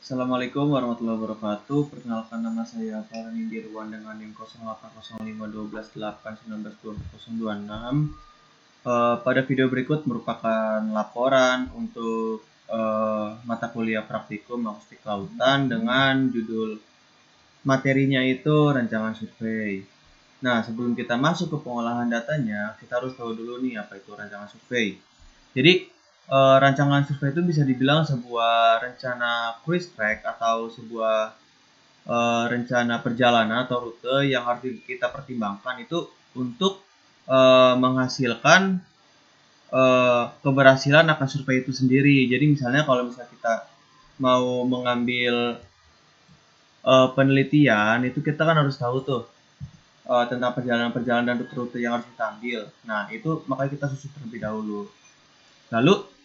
Assalamualaikum warahmatullahi wabarakatuh. Perkenalkan, nama saya Farhan Indirwan dengan NIM 08051281924026. Pada video berikut merupakan laporan untuk mata kuliah praktikum akustik lautan dengan judul materinya itu rancangan survei. Nah, sebelum kita masuk ke pengolahan datanya, kita harus tahu dulu nih apa itu rancangan survei. Jadi, rancangan survei itu bisa dibilang sebuah rencana cruise track atau sebuah rencana perjalanan atau rute yang harus kita pertimbangkan itu untuk menghasilkan keberhasilan akan survei itu sendiri. Jadi misalnya kalau misalnya kita mau mengambil penelitian, itu kita kan harus tahu tuh tentang perjalanan-perjalanan dan rute-rute yang harus kita ambil. Nah, itu makanya kita susun terlebih dahulu. Lalu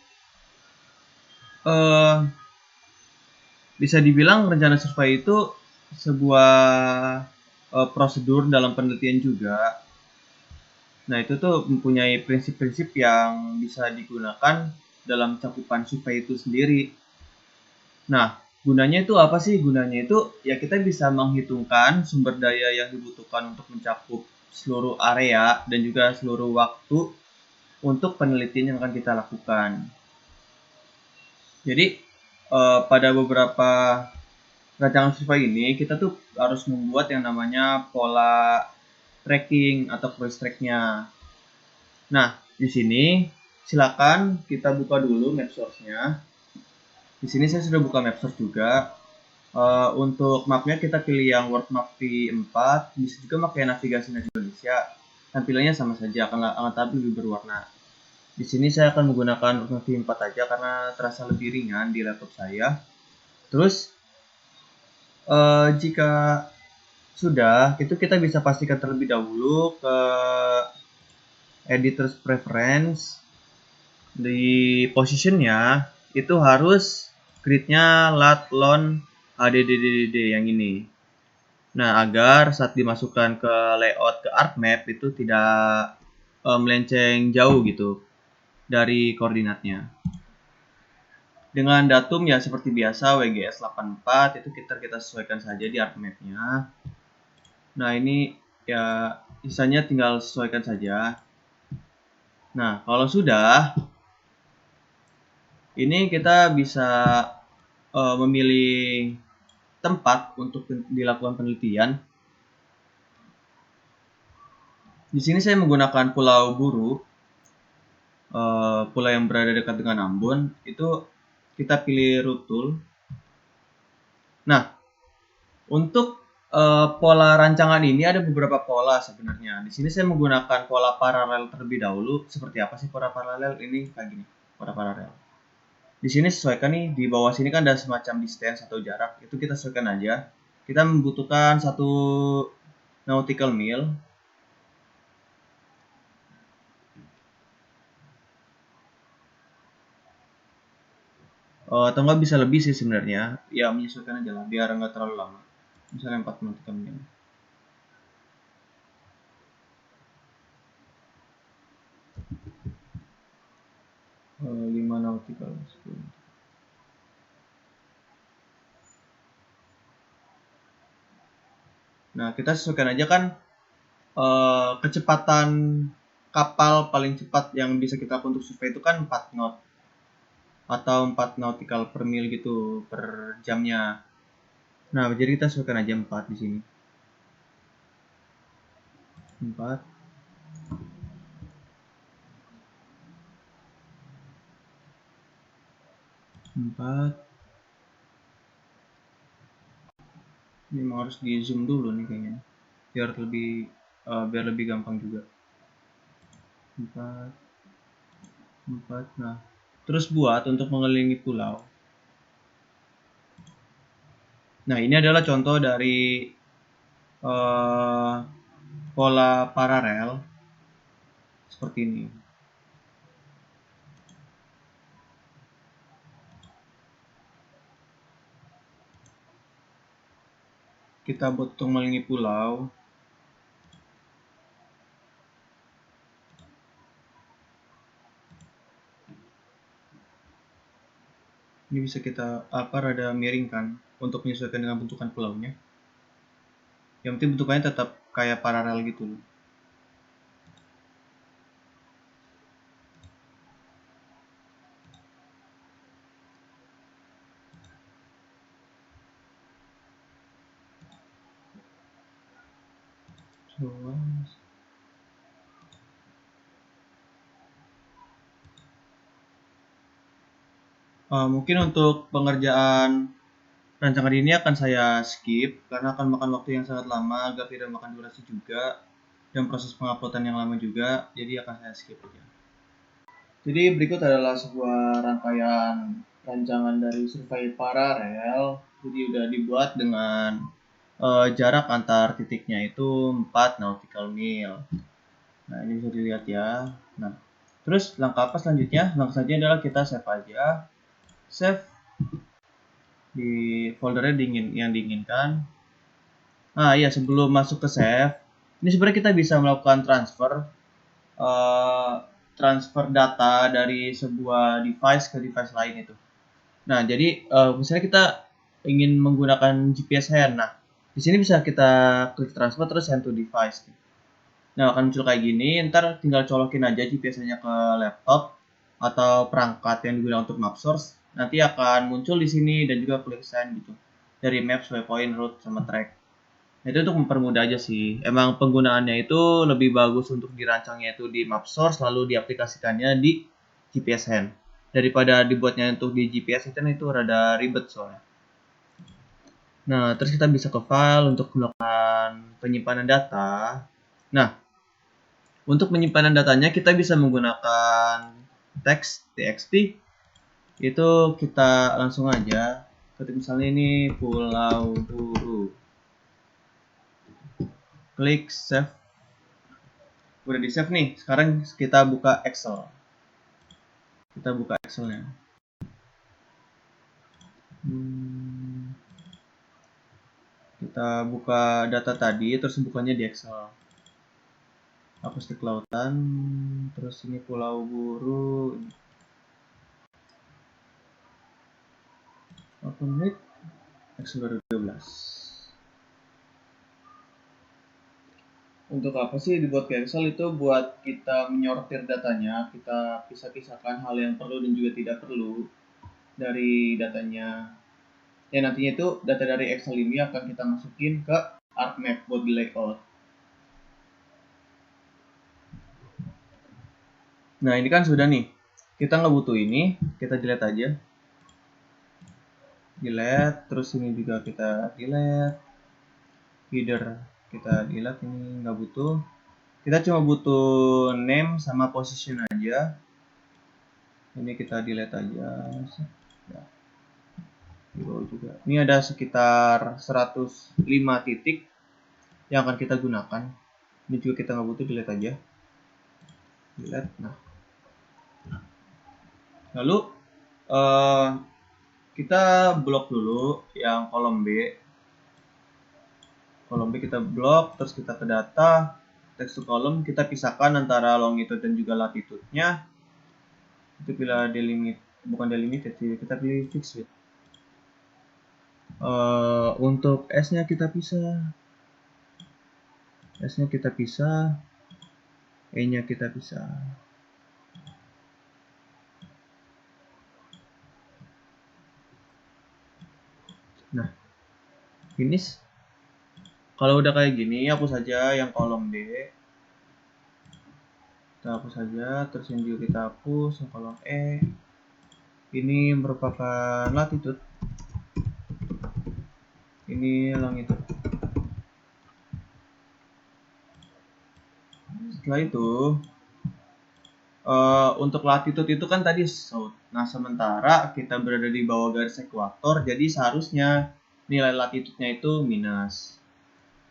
bisa dibilang rencana survei itu sebuah prosedur dalam penelitian juga. Nah, itu tuh mempunyai prinsip-prinsip yang bisa digunakan dalam cakupan survei itu sendiri. Nah, gunanya itu apa sih? Gunanya itu ya kita bisa menghitungkan sumber daya yang dibutuhkan untuk mencakup seluruh area dan juga seluruh waktu untuk penelitian yang akan kita lakukan. Jadi, pada beberapa rancangan survei ini kita tuh harus membuat yang namanya pola tracking atau cruise track-nya. Nah, di sini silakan kita buka dulu map source-nya. Di sini saya sudah buka map source juga. Untuk mapnya kita pilih yang World Map V4, bisa juga pakai navigasi Indonesia. Tampilannya sama saja, akan tapi lebih berwarna. Di sini saya akan menggunakan V4 aja karena terasa lebih ringan di laptop saya. Terus jika sudah, itu kita bisa pastikan terlebih dahulu ke Editor's Preference. Di positionnya itu harus gridnya lat lon addddd yang ini. Nah, agar saat dimasukkan ke layout ke ArcMap itu tidak melenceng jauh gitu dari koordinatnya. Dengan datum ya seperti biasa WGS 84 itu kita sesuaikan saja di ArcMap-nya. Nah, ini ya sisanya tinggal sesuaikan saja. Nah, kalau sudah, ini kita bisa memilih tempat untuk dilakukan penelitian. Di sini saya menggunakan Pulau Buru, pulau yang berada dekat dengan Ambon. Itu kita pilih route tool. Nah, untuk pola rancangan ini ada beberapa pola sebenarnya. Di sini saya menggunakan pola paralel terlebih dahulu. Seperti apa sih pola paralel? Ini kayak gini, pola paralel. Di sini sesuaikan nih, di bawah sini kan ada semacam distance atau jarak. Itu kita sesuaikan aja. Kita membutuhkan 1 nautical mile. Atau nggak bisa lebih sih sebenarnya. Ya menyesuaikan aja lah, biar nggak terlalu lama. Misalnya 4 nautical mile. 5 nautical 10. Nah, kita sesuaikan aja kan kecepatan kapal paling cepat yang bisa kita lakukan untuk survei itu kan 4 knot atau 4 nautical per mil gitu per jamnya. Nah, jadi kita sesuaikan aja 4 di sini. 4. Ini memang harus di zoom dulu nih kayaknya, biar lebih gampang juga. 4. Nah, terus buat untuk mengelilingi pulau. Nah, ini adalah contoh dari pola paralel seperti ini. Kita buat untuk mengelilingi pulau. Ini Ini bisa kita rada miringkan untuk menyesuaikan dengan bentukan pulaunya. Yang penting bentukannya tetap kayak paralel gitu loh. Mungkin untuk pengerjaan rancangan ini akan saya skip karena akan makan waktu yang sangat lama agar tidak makan durasi juga dan proses penguploadan yang lama juga, jadi akan saya skip aja. Jadi berikut adalah sebuah rangkaian rancangan dari survei paralel. Jadi udah dibuat dengan jarak antar titiknya itu 4 nautical mil. Nah ini bisa dilihat ya. Nah terus langkah apa selanjutnya? Langkah selanjutnya adalah kita save aja. Save di foldernya yang diinginkan. Nah iya, sebelum masuk ke save, ini sebenarnya kita bisa melakukan transfer data dari sebuah device ke device lain itu. Nah jadi misalnya kita ingin menggunakan GPS hand, nah di sini bisa kita klik transfer terus send to device. Nah akan muncul kayak gini, ntar tinggal colokin aja GPS-nya ke laptop atau perangkat yang digunakan untuk map source. Nanti akan muncul di sini dan juga klik send gitu dari maps, waypoint, route, sama track. Nah, itu untuk mempermudah aja sih. Emang penggunaannya itu lebih bagus untuk dirancangnya itu di map source lalu diaplikasikannya di GPS hand daripada dibuatnya untuk di GPS itu rada ribet soalnya. Nah, terus kita bisa ke file untuk melakukan penyimpanan data. Nah, untuk penyimpanan datanya kita bisa menggunakan teks txt. Itu kita langsung aja ketik misalnya ini Pulau Buru. Klik save. Udah di save nih. Sekarang kita buka Excel. Kita buka Excelnya. Kita buka data tadi, terus bukanya di Excel. Hapus di kelautan, terus ini Pulau Buru. Open with Excel 2012. Untuk apa sih dibuat ke Excel itu? Buat kita menyortir datanya, kita pisah-pisahkan hal yang perlu dan juga tidak perlu dari datanya. Ya nantinya itu data dari Excel ini akan kita masukin ke ArcMap buat di layout. Nah ini kan sudah nih, kita nggak butuh ini, kita delete aja. Delete, terus ini juga kita delete. Header kita delete, ini nggak butuh. Kita cuma butuh name sama position aja. Ini kita delete aja. Ya. Juga. Ini ada sekitar 105 titik yang akan kita gunakan. Ini juga kita nggak butuh, delete aja. Delete. Nah, lalu kita blok dulu yang kolom B. Kolom B kita blok, terus kita ke data, text to column, kita pisahkan antara longitude dan juga latitude-nya. Itu pilih delimit, bukan delimited sih, kita pilih fixed width. Untuk S-nya kita pisah. S-nya kita pisah, E-nya kita pisah. Nah, finish. Kalau udah kayak gini, hapus saja yang kolom B. Kita hapus saja, terus yang juga kita hapus yang kolom E. Ini merupakan latitude. Ini longitude. Setelah itu, untuk latitude itu kan tadi south. Nah, sementara kita berada di bawah garis ekuator, jadi seharusnya nilai latitude-nya itu minus.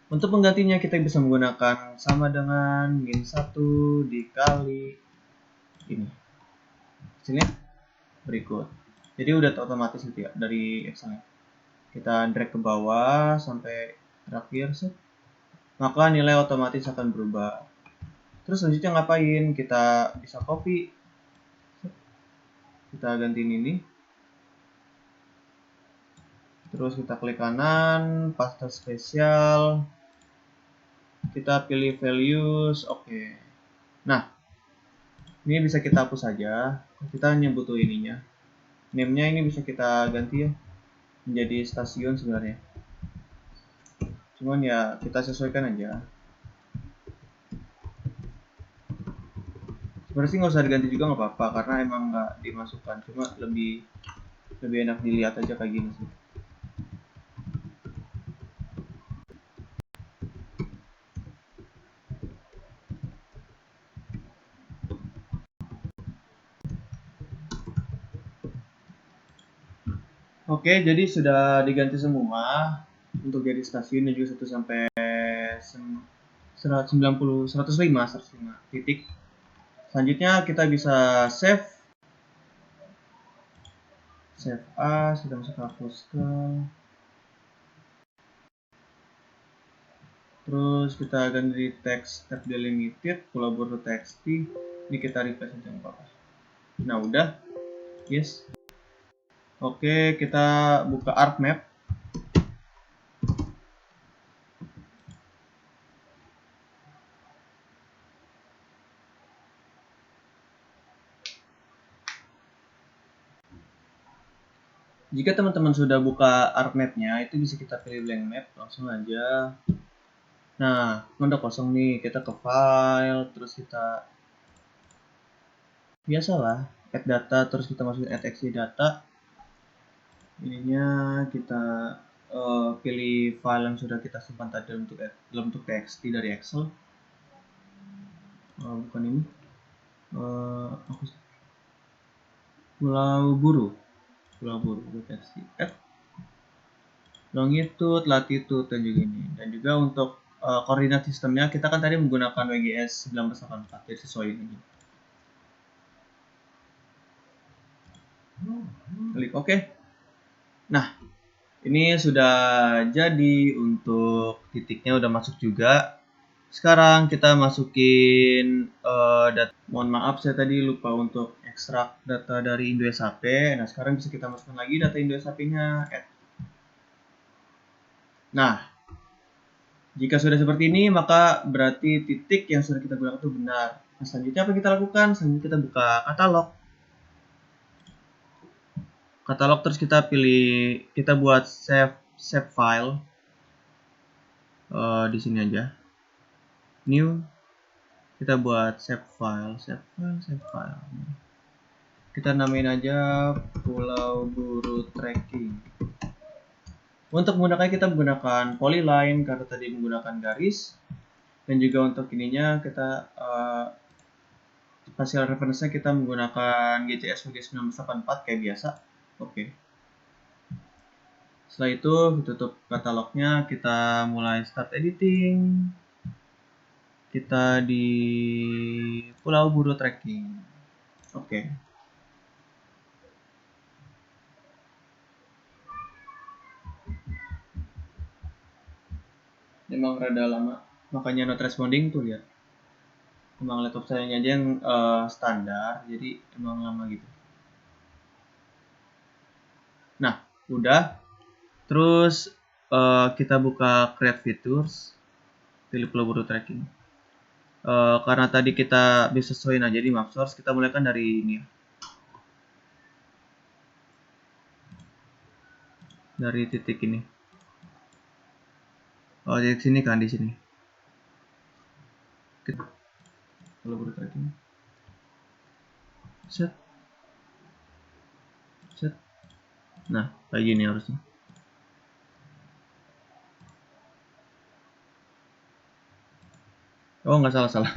Untuk menggantinya kita bisa menggunakan sama dengan -1 dikali ini. Hasilnya berikut. Jadi udah otomatis gitu ya dari Excel-nya. Kita drag ke bawah sampai terakhir set. Maka nilai otomatis akan berubah. Terus selanjutnya ngapain? Kita bisa copy. Kita gantiin ini. Terus kita klik kanan, paste spesial, kita pilih values, oke. Nah, ini bisa kita hapus saja. Kita hanya butuh ininya. Name-nya ini bisa kita ganti ya, menjadi stasiun sebenarnya. Cuman ya kita sesuaikan aja. Sebenarnya sih nggak usah diganti juga nggak apa-apa karena emang nggak dimasukkan. Cuma lebih enak dilihat aja kayak gini sih. Oke, jadi sudah diganti semua untuk jadi stasiun dan juga 1 sampai 105 titik. Selanjutnya kita bisa save as, sudah masuk hapuskan. Terus kita ganti di text tab delimited, pulau baru txt. Ini kita refresh aja nggak apa-apa. Nah udah, yes. Oke, kita buka ArcMap. Jika teman-teman sudah buka ArcMap-nya, itu bisa kita pilih blank map, langsung aja. Nah, udah kosong nih, kita ke file, terus kita biasalah add data, terus kita masukin add exe data. Ininya kita pilih file yang sudah kita simpan tadi dalam bentuk txt dari Excel. Bukan ini. Pulau Buru txt. Longitude, latitude, dan juga ini. Dan juga untuk koordinat sistemnya kita kan tadi menggunakan WGS 1984, jadi sesuai ini. Klik OK. Nah, ini sudah jadi untuk titiknya udah masuk juga. Sekarang kita masukin data. Mohon maaf saya tadi lupa untuk ekstrak data dari Indo SAP. Nah, sekarang bisa kita masukkan lagi data Indo SAP-nya. Nah, jika sudah seperti ini, maka berarti titik yang sudah kita gunakan itu benar. Nah, selanjutnya apa kita lakukan? Selanjutnya kita buka katalog. Katalog terus kita pilih, kita buat save file. Di sini aja. New. Kita buat save file. Kita namain aja Pulau Buru Tracking. Untuk menggunakannya kita menggunakan polyline karena tadi menggunakan garis. Dan juga untuk ininya kita hasil referensinya kita menggunakan GCS VG1984 kayak biasa. Oke. Setelah itu tutup katalognya, kita mulai start editing. Kita di Pulau Buru Tracking. Oke. Memang rada lama, makanya not responding tuh lihat. Emang laptop saya aja yang standar, jadi emang lama gitu. Nah, udah. Terus kita buka Create Features, pilih Pulau Buru Tracking. Karena tadi kita bisa sesuaiin aja di map source, kita mulai kan dari ini, dari titik ini. Di sini kan, di sini. Kita Pulau Buru Tracking. Set. Nah, kayak gini harusnya. Oh, nggak salah.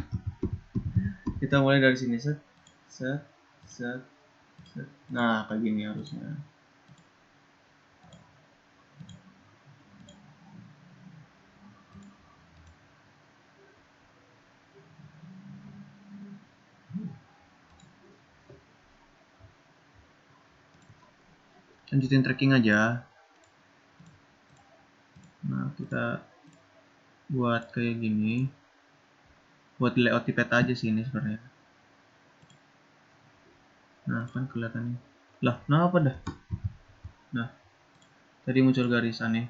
Kita mulai dari sini, set. Nah, kayak gini harusnya. Lanjutin tracking aja. Nah, kita buat kayak gini. Buat layout di peta aja sih ini sebenarnya. Nah, kan kelihatan. Lah, kenapa dah? Nah, Tadi muncul garisan nih.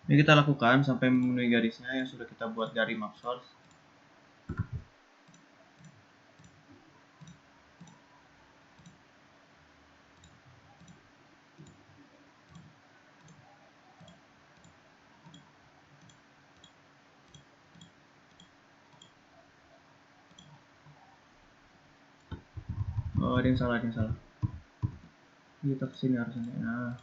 Ini kita lakukan sampai memenuhi garisnya yang sudah kita buat dari map source. Oh, ada yang salah, ada yang salah. Kita kesini harusnya. Nah.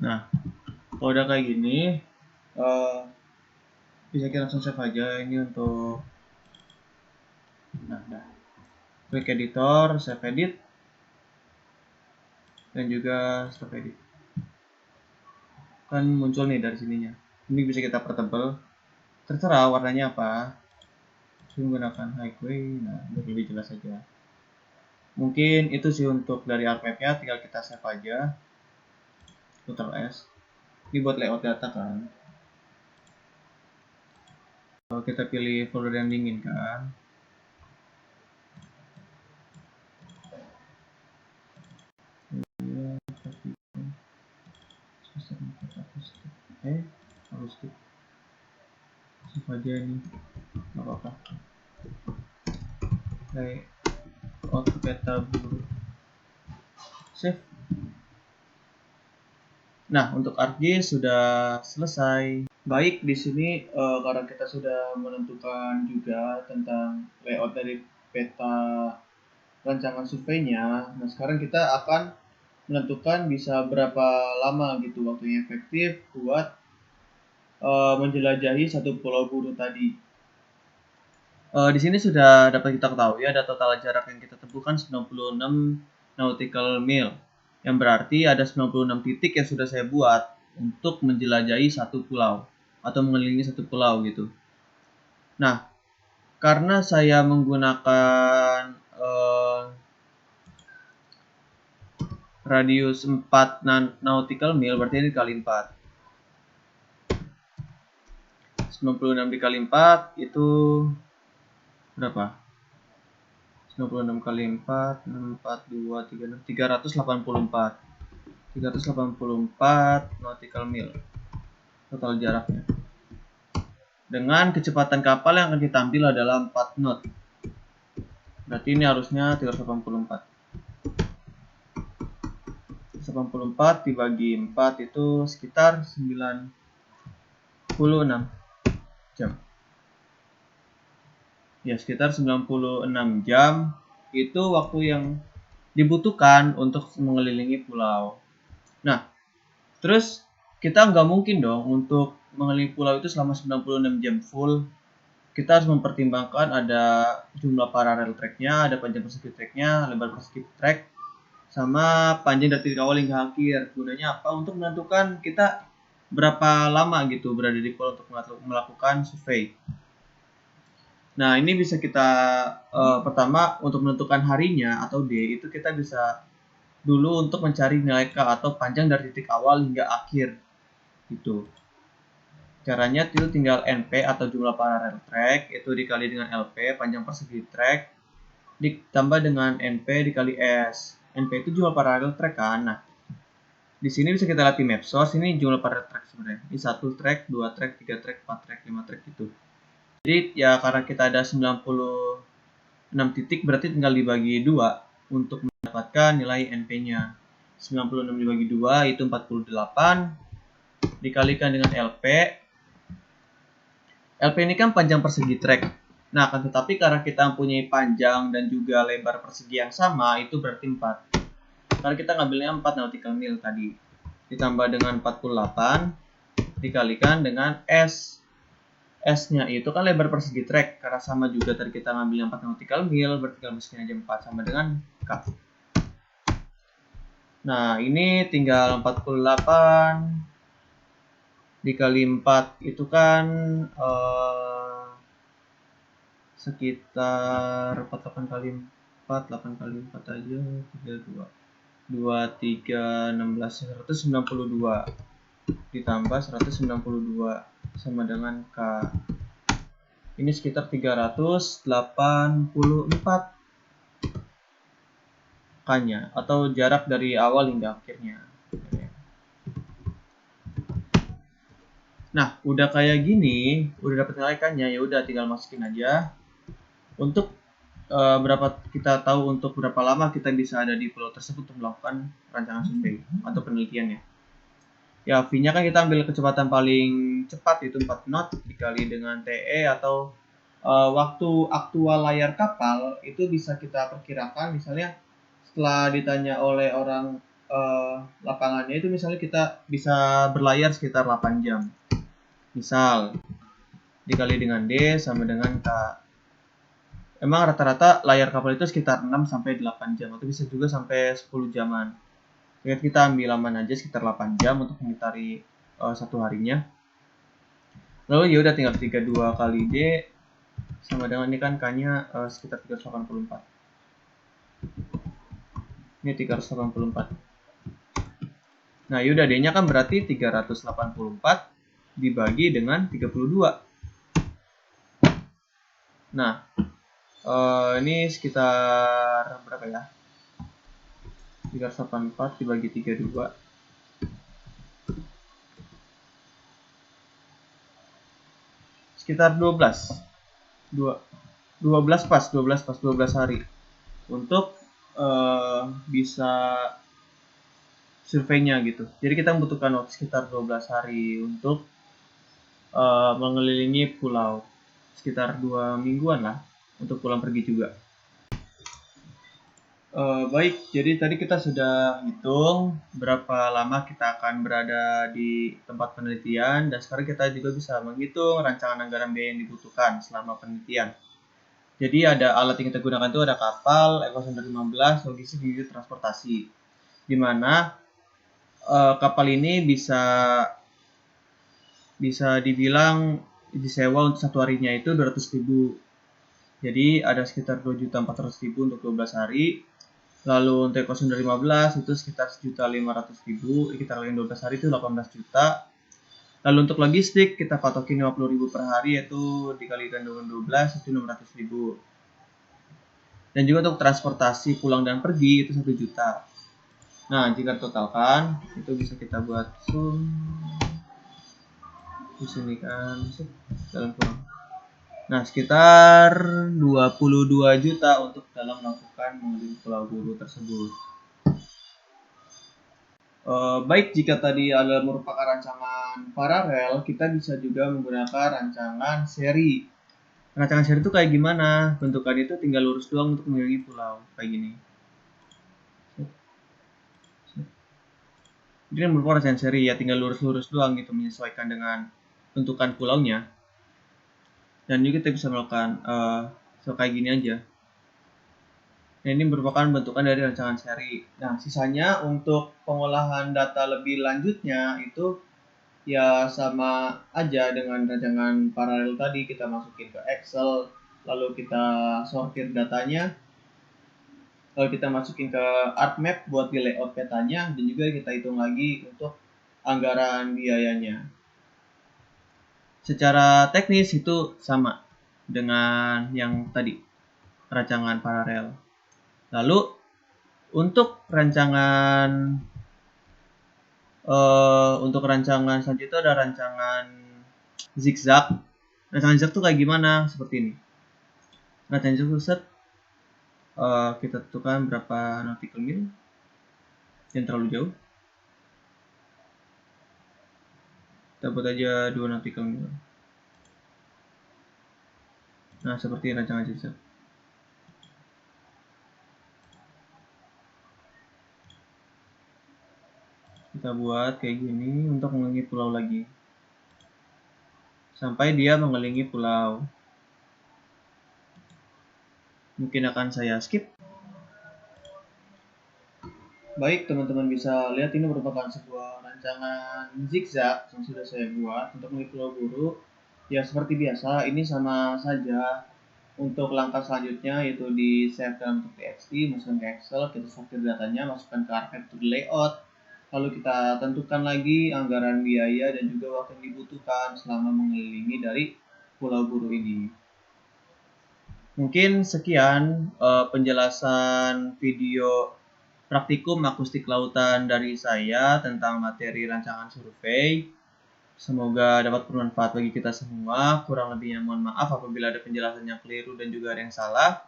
Nah, kalau udah kayak gini, bisa kita langsung save aja ini untuk. Nah, klik editor, save edit, dan juga stop edit. Kan muncul nih dari sininya. Ini bisa kita pertebal. Terserah warnanya apa. Saya menggunakan highway. Nah, biar lebih jelas aja. Mungkin itu sih untuk dari archive-nya, tinggal kita save aja. Ctrl S. Ini buat layout data kan. Kalau kita pilih folder yang diinginkan. Harus skip. Save aja ini. Nggak apa-apa. Layout peta buru. Save. Nah, untuk ArcGIS sudah selesai. Baik, di sini karena kita sudah menentukan juga tentang layout dari peta rancangan surveinya. Nah, sekarang kita akan menentukan bisa berapa lama gitu waktunya efektif buat menjelajahi satu pulau buru tadi. Di sini sudah dapat kita ketahui ada total jarak yang kita tempuhkan 96 nautical mile. Yang berarti ada 96 titik yang sudah saya buat untuk menjelajahi satu pulau atau mengelilingi satu pulau gitu. Nah, karena saya menggunakan radius 4 nautical mile, berarti ini dikali 4. 96 dikali 4 itu berapa? 96 kali 4, 4, 2, 3, 384. 384 nautical mile total jaraknya. Dengan kecepatan kapal yang akan kita ambil adalah 4 knot. Berarti ini harusnya 384. 84 dibagi 4 itu sekitar 96 jam. Ya, sekitar 96 jam itu waktu yang dibutuhkan untuk mengelilingi pulau. Nah, terus kita nggak mungkin dong untuk mengelilingi pulau itu selama 96 jam full. Kita harus mempertimbangkan ada jumlah paralel track-nya, ada panjang persegi track-nya, lebar persegi track, sama panjang dari titik awal hingga akhir. Gunanya apa? Untuk menentukan kita berapa lama gitu berada di pulau untuk melakukan survei. Nah, ini bisa kita pertama untuk menentukan harinya atau D itu kita bisa dulu untuk mencari nilai K atau panjang dari titik awal hingga akhir gitu. Caranya itu tinggal NP atau jumlah paralel track itu dikali dengan LP panjang persegi track ditambah dengan NP dikali S. NP itu jumlah paralel track kan. Nah, di sini bisa kita latih map source, ini jumlah paralel track sebenarnya. Ini 1 track, 2 track, 3 track, 4 track, 5 track gitu. Jadi ya karena kita ada 96 titik berarti tinggal dibagi 2 untuk mendapatkan nilai NP-nya. 96 dibagi 2 itu 48 dikalikan dengan LP. LP ini kan panjang persegi track. Nah, akan tetapi karena kita mempunyai panjang dan juga lebar persegi yang sama, itu berarti 4. Karena kita ngambilnya 4 nautical mil tadi. Ditambah dengan 48 dikalikan dengan S. S-nya itu kan lebar persegi trek. Karena sama juga tadi kita ngambilnya 4 nautical mil, berarti tinggal masukin aja 4 sama dengan K. Nah, ini tinggal 48 dikali 4 itu kan sekitar 48 kali 4, 8 kali 4 aja, 32. 2, 3, 16, 192 ditambah 192 sama dengan K. Ini sekitar 384 K-nya atau jarak dari awal hingga akhirnya. Nah, udah kayak gini, udah dapat nilai K-nya, ya udah tinggal masukin aja. Untuk berapa kita tahu untuk berapa lama kita bisa ada di pulau tersebut untuk melakukan rancangan survei atau penelitiannya. Ya, V-nya kan kita ambil kecepatan paling cepat yaitu 4 knot dikali dengan TE atau waktu aktual layar kapal itu bisa kita perkirakan misalnya setelah ditanya oleh orang lapangannya itu misalnya kita bisa berlayar sekitar 8 jam. Misal dikali dengan D sama dengan K. Emang rata-rata layar kapal itu sekitar 6 sampai 8 jam atau bisa juga sampai 10 jaman. Kita ambil aman aja sekitar 8 jam untuk mengitari satu harinya. Lalu ya udah tinggal 32 kali D sama dengan ini kan K-nya sekitar 384. Ini 384. Nah, yaudah D-nya kan berarti 384 dibagi dengan 32. Nah, ini sekitar berapa ya? 384 dibagi 32. Sekitar 12 hari untuk bisa surveinya gitu. Jadi kita membutuhkan waktu sekitar 12 hari untuk mengelilingi pulau. Sekitar 2 mingguan lah untuk pulang pergi juga. Baik, jadi tadi kita sudah hitung berapa lama kita akan berada di tempat penelitian dan sekarang kita juga bisa menghitung rancangan anggaran biaya yang dibutuhkan selama penelitian. Jadi ada alat yang kita gunakan itu ada kapal, Eko 15, logistik, dan transportasi. Di mana kapal ini bisa dibilang disewa untuk satu harinya itu 200.000. Jadi ada sekitar 2.400.000 untuk 12 hari. Lalu untuk Eko 15 itu sekitar 1.500.000. Kita kalikan 12 hari itu 18 juta. Lalu untuk logistik kita patokin 50.000 per hari yaitu dikalikan dengan 12 itu 600.000. Dan juga untuk transportasi pulang dan pergi itu 1 juta. Nah, jika totalkan itu bisa kita buat sum di sini kan dalam kurang. Nah, sekitar 22 juta untuk dalam melakukan mengelilingi Pulau Buru tersebut. Baik, jika tadi adalah merupakan rancangan paralel, kita bisa juga menggunakan rancangan seri. Rancangan seri itu kayak gimana? Bentukan itu tinggal lurus doang untuk mengelilingi pulau, kayak gini. Jadi merupakan rancangan seri ya, tinggal lurus-lurus doang gitu, menyesuaikan dengan bentukan pulaunya. Dan juga kita bisa melakukan kayak gini aja. Nah, ini merupakan bentukan dari rancangan seri. Nah, sisanya untuk pengolahan data lebih lanjutnya itu ya sama aja dengan rancangan paralel tadi. Kita masukin ke Excel, lalu kita sortir datanya, lalu kita masukin ke ArcMap buat di layout petanya, dan juga kita hitung lagi untuk anggaran biayanya. Secara teknis itu sama dengan yang tadi, rancangan paralel. Lalu untuk rancangan selanjutnya itu ada rancangan zigzag. Rancangan zigzag tuh kayak gimana? Seperti ini. Rancangan zigzag kita tentukan berapa nautical mil. Jangan terlalu jauh. Kita buat aja 2 nautical mil. Nah, seperti rancangan zigzag. Kita buat kayak gini untuk mengelilingi pulau lagi. Sampai dia mengelilingi pulau. Mungkin akan saya skip. Baik, teman-teman bisa lihat ini merupakan sebuah rancangan zigzag yang sudah saya buat untuk mengelilingi pulau Buru. Ya seperti biasa, ini sama saja. Untuk langkah selanjutnya yaitu di save dalam bentuk txt, masukkan ke Excel, kita sortir datanya, masukkan ke archive to layout. Lalu kita tentukan lagi anggaran biaya dan juga waktu yang dibutuhkan selama mengelilingi dari Pulau Buru ini. Mungkin sekian penjelasan video praktikum akustik lautan dari saya tentang materi rancangan survei. Semoga dapat bermanfaat bagi kita semua. Kurang lebihnya mohon maaf apabila ada penjelasan yang keliru dan juga ada yang salah.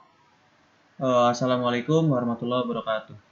Assalamualaikum warahmatullahi wabarakatuh.